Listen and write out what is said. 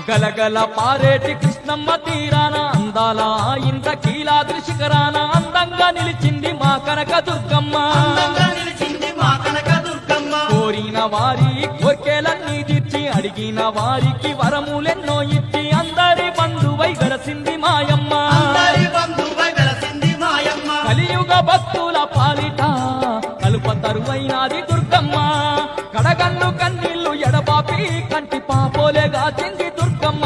గలగల పారేటి కృష్ణమ్మ తీరాన అందాల ఇంత కీలాద్రి శిఖరాన అందంగా నిలిచింది మా కనక దుర్గమ్మ. కోరిన వారి కోర్కెలన్నీ తీర్చి అడిగిన వారికి వరములెన్నో ఇచ్చి అందరి బంధువై గలసింది మాయమ్మ. కలియుగ భక్తుల పాలిట కలుప తరువైనాది దుర్గమ్మ. కడగన్ను కన్నీళ్లు ఎడబాపి కంటి పాపోలేగా చెంది దుర్గమ్మ.